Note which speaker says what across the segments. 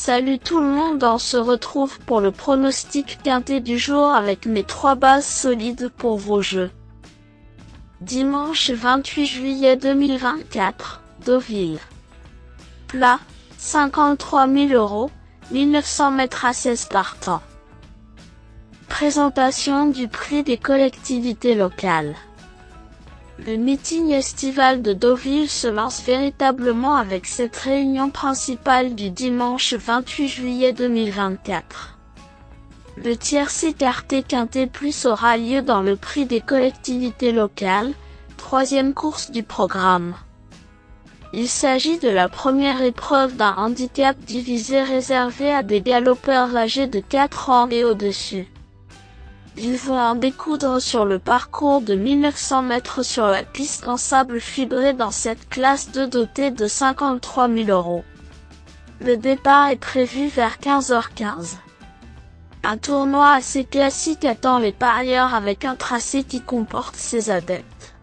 Speaker 1: Salut tout le monde, on se retrouve pour le pronostic quintet du jour avec mes 3 bases solides pour vos jeux. Dimanche 28 juillet 2024, Deauville. Plat, 53 000 €, 1900 mètres à 16 partants. Présentation du prix des collectivités locales. Le meeting estival de Deauville se lance véritablement avec cette réunion principale du dimanche 28 juillet 2024. Le tiercé écarté quintet plus aura lieu dans le prix des collectivités locales, 3e course du programme. Il s'agit de la première épreuve d'un handicap divisé réservé à des galopeurs âgés de 4 ans et au-dessus. Ils vont en découdre sur le parcours de 1900 mètres sur la piste en sable fibré dans cette classe 2 dotée de 53 000 €. Le départ est prévu vers 15h15. Un tournoi assez classique attend les parieurs avec un tracé qui comporte ses adeptes.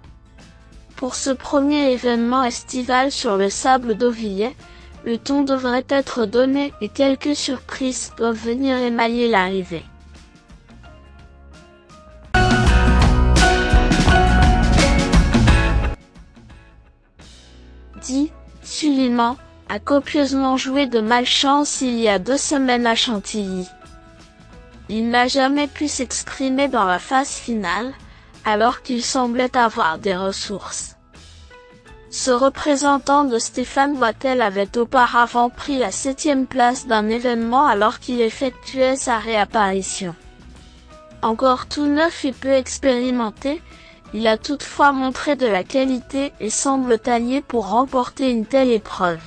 Speaker 1: Pour ce premier événement estival sur le sable deauvillais, le ton devrait être donné et quelques surprises peuvent venir émailler l'arrivée. Sulliman a copieusement joué de malchance il y a 2 semaines à Chantilly. Il n'a jamais pu s'exprimer dans la phase finale, alors qu'il semblait avoir des ressources. Ce représentant de Stéphane Wattel avait auparavant pris la 7e place d'un événement alors qu'il effectuait sa réapparition. Encore tout neuf et peu expérimenté, il a toutefois montré de la qualité et semble taillé pour remporter une telle épreuve.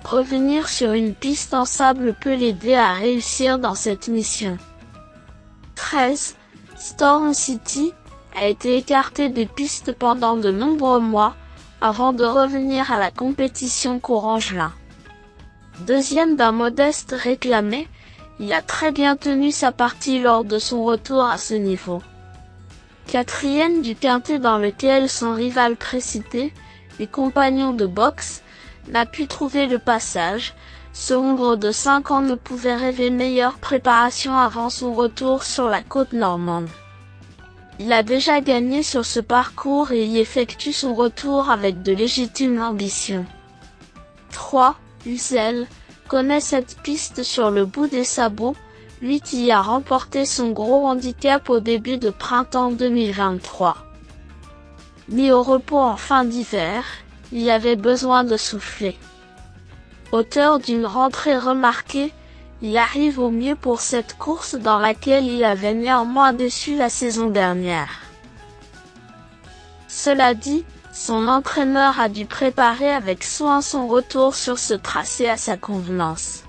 Speaker 1: Revenir sur une piste en sable peut l'aider à réussir dans cette mission. 13. Storm City a été écarté des pistes pendant de nombreux mois, avant de revenir à la compétition courant juin. Deuxième d'un modeste réclamé, il a très bien tenu sa partie lors de son retour à ce niveau. 4e du quintet dans lequel son rival précité, et compagnon de boxe, n'a pu trouver le passage, ce hongre de 5 ans ne pouvait rêver meilleure préparation avant son retour sur la côte normande. Il a déjà gagné sur ce parcours et y effectue son retour avec de légitimes ambitions. 3. Uzel connaît cette piste sur le bout des sabots, lui qui a remporté son gros handicap au début de printemps 2023. Mis au repos en fin d'hiver, il avait besoin de souffler. Auteur d'une rentrée remarquée, il arrive au mieux pour cette course dans laquelle il avait néanmoins déçu la saison dernière. Cela dit, son entraîneur a dû préparer avec soin son retour sur ce tracé à sa convenance.